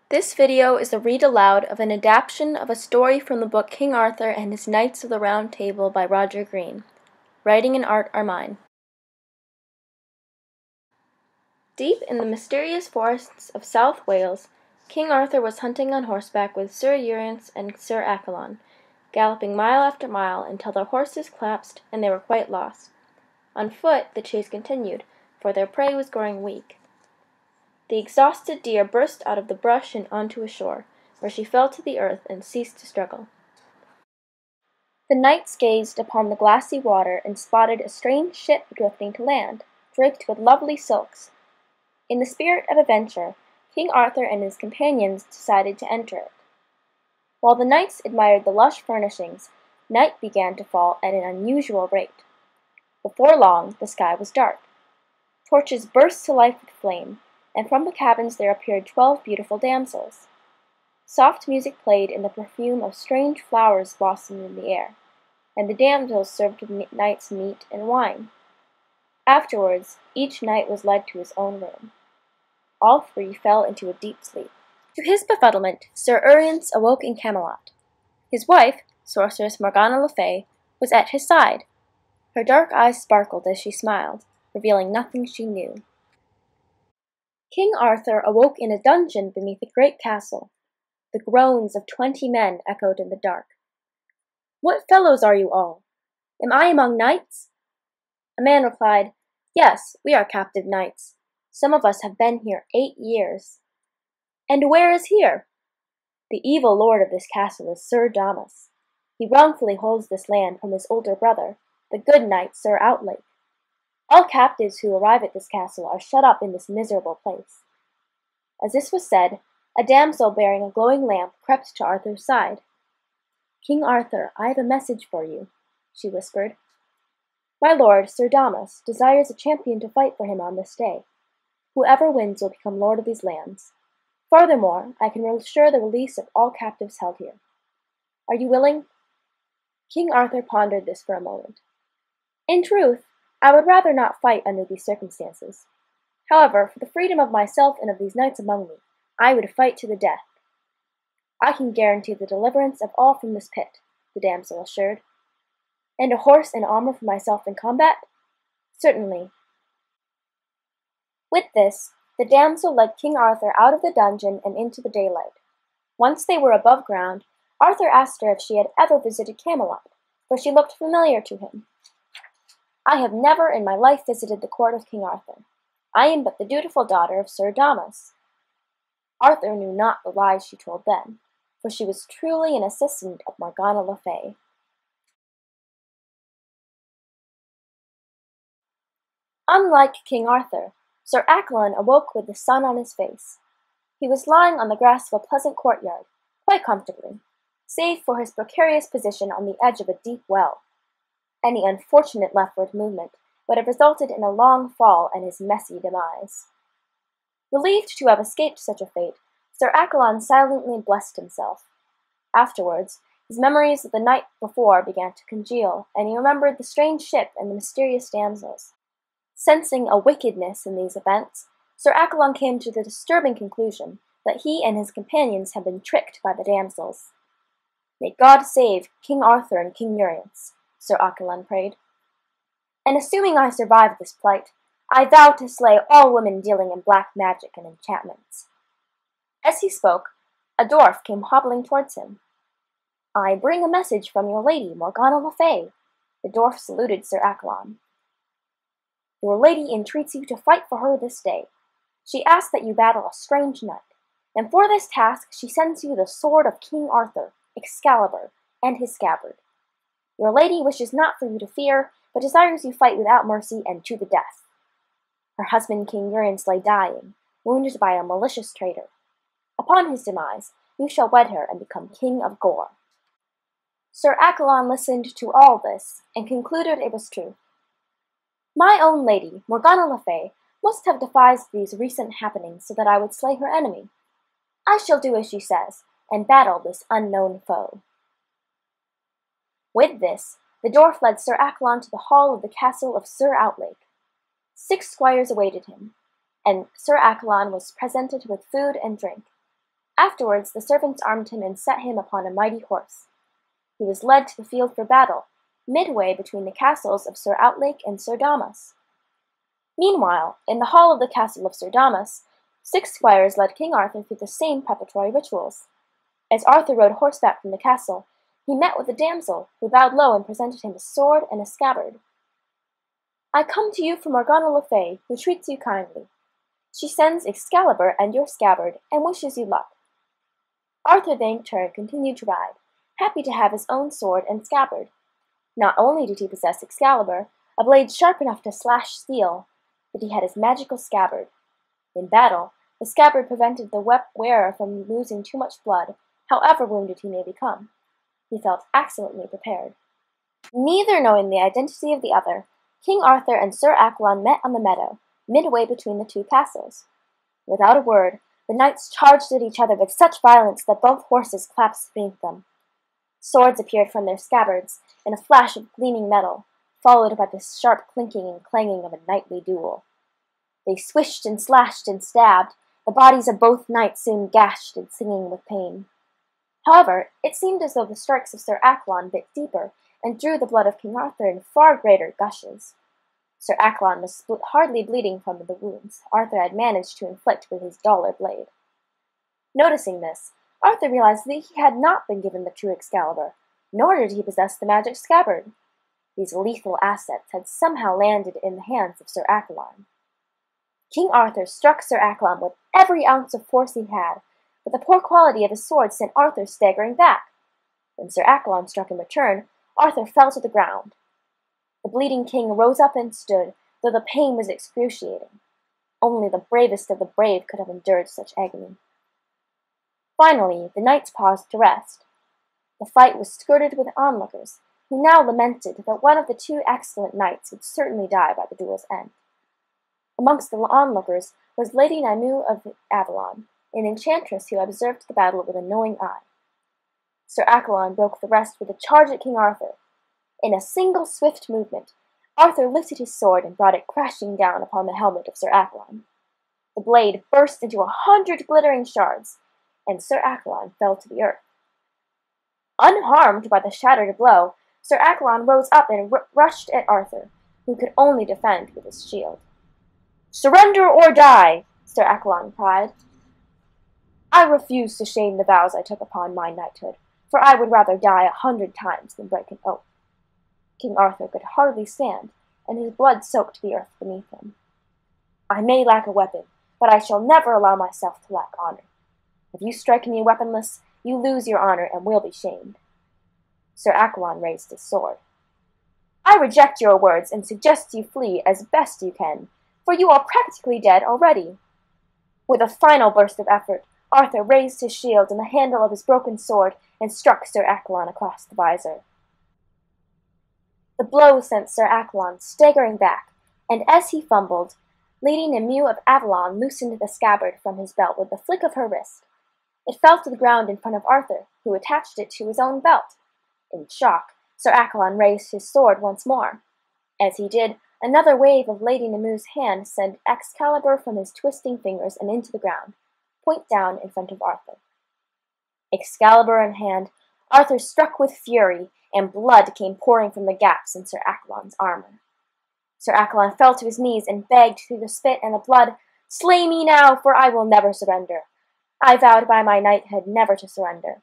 This video is a read aloud of an adaptation of a story from the book King Arthur and His Knights of the Round Table by Roger Green. Writing and art are mine. Deep in the mysterious forests of South Wales, King Arthur was hunting on horseback with Sir Urience and Sir Accolon, galloping mile after mile until their horses collapsed and they were quite lost. On foot the chase continued, for their prey was growing weak. The exhausted deer burst out of the brush and onto a shore, where she fell to the earth and ceased to struggle. The knights gazed upon the glassy water and spotted a strange ship drifting to land, draped with lovely silks. In the spirit of adventure, King Arthur and his companions decided to enter it. While the knights admired the lush furnishings, night began to fall at an unusual rate. Before long, the sky was dark. Torches burst to life with flame, and from the cabins there appeared 12 beautiful damsels. Soft music played, and the perfume of strange flowers blossomed in the air, and the damsels served the knights meat and wine. Afterwards, each knight was led to his own room. All three fell into a deep sleep. To his befuddlement, Sir Urience awoke in Camelot. His wife, sorceress Morgana Le Fay, was at his side. Her dark eyes sparkled as she smiled, revealing nothing she knew. King Arthur awoke in a dungeon beneath a great castle. The groans of 20 men echoed in the dark. "What fellows are you all? Am I among knights?" A man replied, "Yes, we are captive knights. Some of us have been here 8 years. "And where is here?" "The evil lord of this castle is Sir Damas. He wrongfully holds this land from his older brother, the good knight Sir Outlake. All captives who arrive at this castle are shut up in this miserable place." As this was said, a damsel bearing a glowing lamp crept to Arthur's side. "King Arthur, I have a message for you," she whispered. "My lord, Sir Damas, desires a champion to fight for him on this day. Whoever wins will become lord of these lands. Furthermore, I can assure the release of all captives held here. Are you willing?" King Arthur pondered this for a moment. "In truth, I would rather not fight under these circumstances. However, for the freedom of myself and of these knights among me, I would fight to the death." "I can guarantee the deliverance of all from this pit," the damsel assured. "And a horse and armor for myself in combat?" "Certainly." With this, the damsel led King Arthur out of the dungeon and into the daylight. Once they were above ground, Arthur asked her if she had ever visited Camelot, for she looked familiar to him. "I have never in my life visited the court of King Arthur. I am but the dutiful daughter of Sir Damas." Arthur knew not the lies she told then, for she was truly an assistant of Morgana Le Fay. Unlike King Arthur, Sir Accolon awoke with the sun on his face. He was lying on the grass of a pleasant courtyard, quite comfortably, save for his precarious position on the edge of a deep well. Any unfortunate leftward movement would have resulted in a long fall and his messy demise. Relieved to have escaped such a fate, Sir Accolon silently blessed himself. Afterwards, his memories of the night before began to congeal, and he remembered the strange ship and the mysterious damsels. Sensing a wickedness in these events, Sir Accolon came to the disturbing conclusion that he and his companions had been tricked by the damsels. "May God save King Arthur and King Urience," Sir Accolon prayed. "And assuming I survive this plight, I vow to slay all women dealing in black magic and enchantments." As he spoke, a dwarf came hobbling towards him. "I bring a message from your lady, Morgana Le Fay." The dwarf saluted Sir Accolon. "Your lady entreats you to fight for her this day. She asks that you battle a strange knight, and for this task she sends you the sword of King Arthur, Excalibur, and his scabbard. Your lady wishes not for you to fear, but desires you fight without mercy and to the death. Her husband King Urience lay dying, wounded by a malicious traitor. Upon his demise, you shall wed her and become King of Gore." Sir Accolon listened to all this, and concluded it was true. "My own lady, Morgana Le Fay, must have devised these recent happenings so that I would slay her enemy. I shall do as she says, and battle this unknown foe." With this, the dwarf led Sir Accolon to the hall of the castle of Sir Outlake. 6 squires awaited him, and Sir Accolon was presented with food and drink. Afterwards the servants armed him and set him upon a mighty horse. He was led to the field for battle, midway between the castles of Sir Outlake and Sir Damas. Meanwhile, in the hall of the castle of Sir Damas, 6 squires led King Arthur through the same preparatory rituals. As Arthur rode horseback from the castle, he met with a damsel, who bowed low and presented him a sword and a scabbard. "I come to you from Morgana Le Fay, who treats you kindly. She sends Excalibur and your scabbard, and wishes you luck." Arthur thanked her and continued to ride, happy to have his own sword and scabbard. Not only did he possess Excalibur, a blade sharp enough to slash steel, but he had his magical scabbard. In battle, the scabbard prevented the wearer from losing too much blood, however wounded he may become. He felt excellently prepared. Neither knowing the identity of the other, King Arthur and Sir Accolon met on the meadow, midway between the 2 castles. Without a word, the knights charged at each other with such violence that both horses collapsed beneath them. Swords appeared from their scabbards in a flash of gleaming metal, followed by the sharp clinking and clanging of a knightly duel. They swished and slashed and stabbed, the bodies of both knights soon gashed and singing with pain. However, it seemed as though the strikes of Sir Accolon bit deeper and drew the blood of King Arthur in far greater gushes. Sir Accolon was hardly bleeding from the wounds Arthur had managed to inflict with his duller blade. Noticing this, Arthur realized that he had not been given the true Excalibur, nor did he possess the magic scabbard. These lethal assets had somehow landed in the hands of Sir Accolon. King Arthur struck Sir Accolon with every ounce of force he had, but the poor quality of his sword sent Arthur staggering back. When Sir Accolon struck in return, Arthur fell to the ground. The bleeding king rose up and stood, though the pain was excruciating. Only the bravest of the brave could have endured such agony. Finally, the knights paused to rest. The fight was skirted with onlookers, who now lamented that one of the 2 excellent knights would certainly die by the duel's end. Amongst the onlookers was Lady Nimue of Avalon, an enchantress who observed the battle with a knowing eye. Sir Accolon broke the rest with a charge at King Arthur. In a single swift movement, Arthur lifted his sword and brought it crashing down upon the helmet of Sir Accolon. The blade burst into 100 glittering shards, and Sir Accolon fell to the earth. Unharmed by the shattered blow, Sir Accolon rose up and rushed at Arthur, who could only defend with his shield. "Surrender or die!" Sir Accolon cried. "I refuse to shame the vows I took upon my knighthood, for I would rather die 100 times than break an oath." King Arthur could hardly stand, and his blood soaked the earth beneath him. "I may lack a weapon, but I shall never allow myself to lack honor. If you strike me weaponless, you lose your honor and will be shamed." Sir Accolon raised his sword. "I reject your words and suggest you flee as best you can, for you are practically dead already." With a final burst of effort, Arthur raised his shield and the handle of his broken sword and struck Sir Accolon across the visor. The blow sent Sir Accolon staggering back, and as he fumbled, Lady Nimue of Avalon loosened the scabbard from his belt with the flick of her wrist. It fell to the ground in front of Arthur, who attached it to his own belt. In shock, Sir Accolon raised his sword once more. As he did, another wave of Lady Nimue's hand sent Excalibur from his twisting fingers and into the ground, point down in front of Arthur. Excalibur in hand, Arthur struck with fury, and blood came pouring from the gaps in Sir Accolon's armor. Sir Accolon fell to his knees and begged through the spit and the blood, "Slay me now, for I will never surrender. I vowed by my knighthood never to surrender.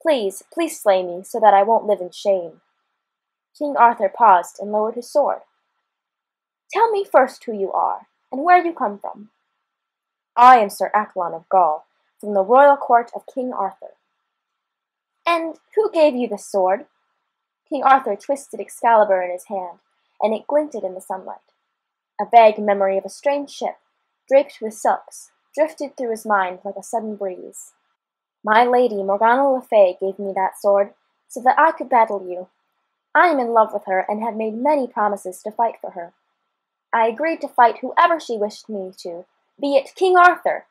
Please, please slay me, so that I won't live in shame." King Arthur paused and lowered his sword. "Tell me first who you are, and where you come from." "I am Sir Accolon of Gaul, from the royal court of King Arthur." "And who gave you this sword?" King Arthur twisted Excalibur in his hand, and it glinted in the sunlight. A vague memory of a strange ship, draped with silks, drifted through his mind like a sudden breeze. "My lady Morgana Le Fay gave me that sword, so that I could battle you. I am in love with her, and have made many promises to fight for her. I agreed to fight whoever she wished me to, be it King Arthur.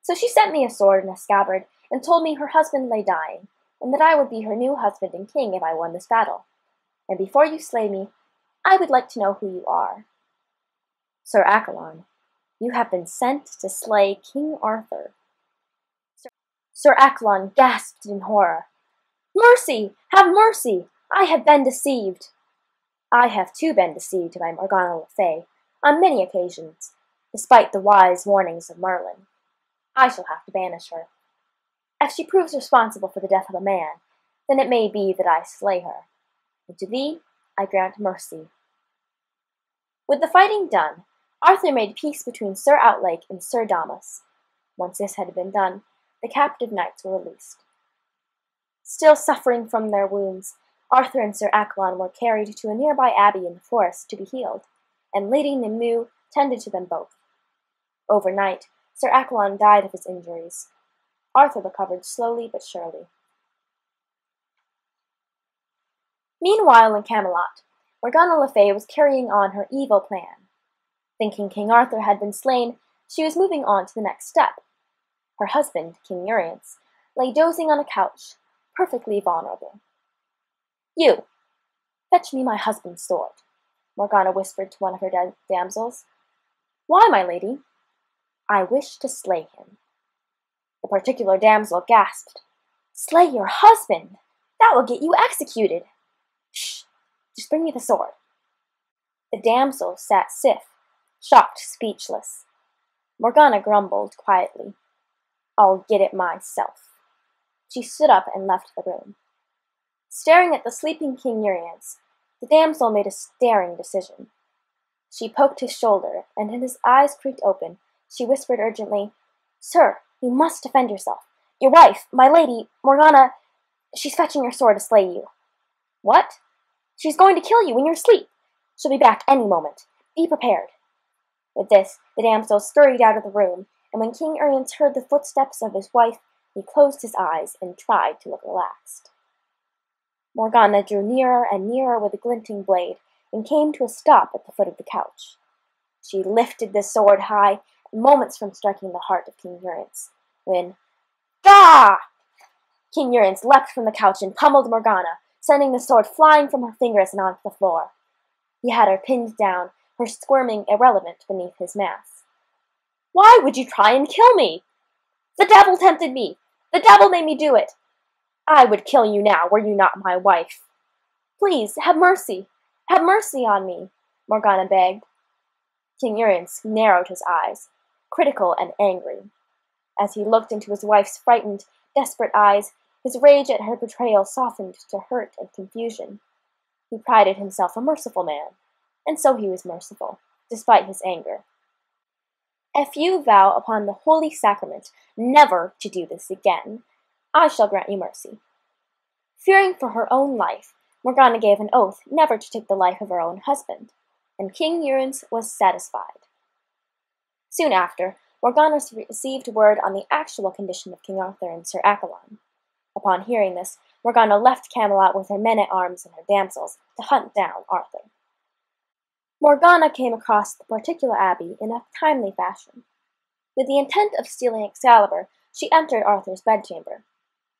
So she sent me a sword and a scabbard, and told me her husband lay dying, and that I would be her new husband and king if I won this battle. And before you slay me, I would like to know who you are." "Sir Accolon, you have been sent to slay King Arthur." Sir Accolon gasped in horror. "Mercy! Have mercy! I have been deceived." "I have too been deceived by Morgana Le Fay, on many occasions, despite the wise warnings of Merlin. I shall have to banish her. If she proves responsible for the death of a man, then it may be that I slay her, and to thee I grant mercy." With the fighting done, Arthur made peace between Sir Outlake and Sir Damas. Once this had been done, the captive knights were released. Still suffering from their wounds, Arthur and Sir Accolon were carried to a nearby abbey in the forest to be healed, and Lady Nimue tended to them both. Overnight, Sir Accolon died of his injuries. Arthur recovered slowly but surely. Meanwhile in Camelot, Morgana Le Fay was carrying on her evil plan. Thinking King Arthur had been slain, she was moving on to the next step. Her husband, King Urience, lay dozing on a couch, perfectly vulnerable. "You, fetch me my husband's sword," Morgana whispered to one of her damsels. "Why, my lady?" "I wish to slay him." The particular damsel gasped. "Slay your husband? That will get you executed." "Shh! Just bring me the sword." The damsel sat stiff, shocked, speechless. Morgana grumbled quietly. "I'll get it myself." She stood up and left the room. Staring at the sleeping King Urience, the damsel made a staring decision. She poked his shoulder, and as his eyes creaked open, she whispered urgently, "Sir, you must defend yourself. Your wife, my lady, Morgana, she's fetching your sword to slay you." "What?" "She's going to kill you in your sleep. She'll be back any moment. Be prepared." With this, the damsel scurried out of the room, and when King Urience heard the footsteps of his wife, he closed his eyes and tried to look relaxed. Morgana drew nearer and nearer with a glinting blade, and came to a stop at the foot of the couch. She lifted the sword high, moments from striking the heart of King Urience, when, "Gah!" King Urience leapt from the couch and pummeled Morgana, sending the sword flying from her fingers and onto the floor. He had her pinned down, her squirming irrelevant beneath his mask. "Why would you try and kill me?" "The devil tempted me! The devil made me do it! I would kill you now, were you not my wife." "Please, have mercy! Have mercy on me!" Morgana begged. King Urience narrowed his eyes, critical and angry. As he looked into his wife's frightened, desperate eyes, his rage at her betrayal softened to hurt and confusion. He prided himself a merciful man, and so he was merciful, despite his anger. "If you vow upon the holy sacrament never to do this again, I shall grant you mercy." Fearing for her own life, Morgana gave an oath never to take the life of her own husband, and King Urience was satisfied. Soon after, Morgana received word on the actual condition of King Arthur and Sir Accolon. Upon hearing this, Morgana left Camelot with her men-at-arms and her damsels to hunt down Arthur. Morgana came across the particular abbey in a timely fashion. With the intent of stealing Excalibur, she entered Arthur's bedchamber.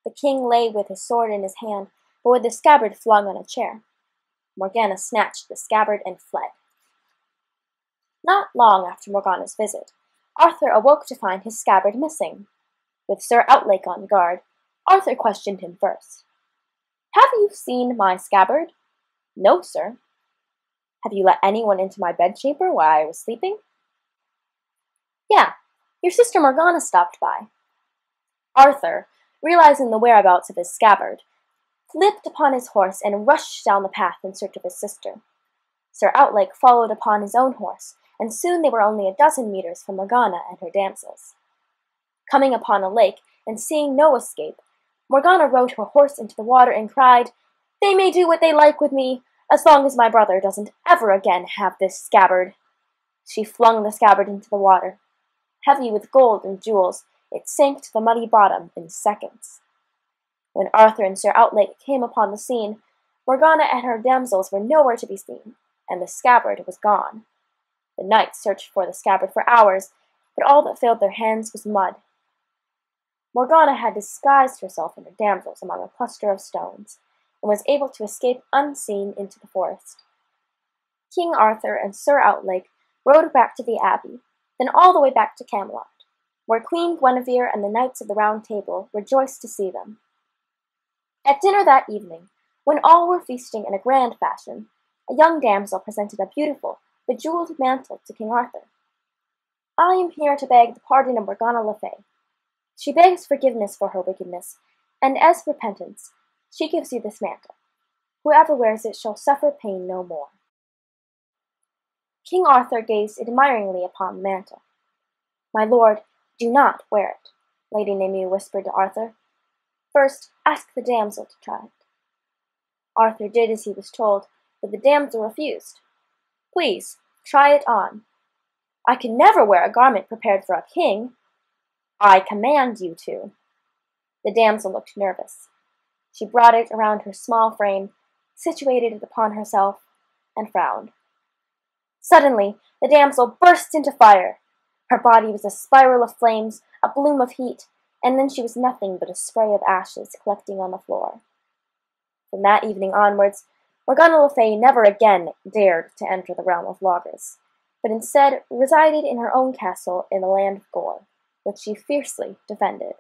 The king lay with his sword in his hand, but with the scabbard flung on a chair. Morgana snatched the scabbard and fled. Not long after Morgana's visit, Arthur awoke to find his scabbard missing. With Sir Outlake on guard, Arthur questioned him first. "Have you seen my scabbard?" "No, sir." "Have you let anyone into my bedchamber while I was sleeping?" "Yeah, your sister Morgana stopped by." Arthur, realizing the whereabouts of his scabbard, leaped upon his horse and rushed down the path in search of his sister. Sir Outlake followed upon his own horse, and soon they were only a dozen meters from Morgana and her damsels. Coming upon a lake, and seeing no escape, Morgana rode her horse into the water and cried, "They may do what they like with me, as long as my brother doesn't ever again have this scabbard." She flung the scabbard into the water. Heavy with gold and jewels, it sank to the muddy bottom in seconds. When Arthur and Sir Outlake came upon the scene, Morgana and her damsels were nowhere to be seen, and the scabbard was gone. The knights searched for the scabbard for hours, but all that filled their hands was mud. Morgana had disguised herself and her damsels among a cluster of stones, and was able to escape unseen into the forest. King Arthur and Sir Outlake rode back to the abbey, then all the way back to Camelot. where Queen Guinevere and the Knights of the Round Table rejoiced to see them. At dinner that evening, when all were feasting in a grand fashion, a young damsel presented a beautiful, bejeweled mantle to King Arthur. "I am here to beg the pardon of Morgana Le Fay. She begs forgiveness for her wickedness, and as repentance, she gives you this mantle. Whoever wears it shall suffer pain no more." King Arthur gazed admiringly upon the mantle. "My lord, do not wear it," Lady Nimue whispered to Arthur. "First, ask the damsel to try it." Arthur did as he was told, but the damsel refused. "Please, try it on." "I can never wear a garment prepared for a king." "I command you to." The damsel looked nervous. She brought it around her small frame, situated it upon herself, and frowned. Suddenly, the damsel burst into fire. Her body was a spiral of flames, a bloom of heat, and then she was nothing but a spray of ashes collecting on the floor. From that evening onwards, Morgana Le Fay never again dared to enter the realm of Logres, but instead resided in her own castle in the land of Gore, which she fiercely defended.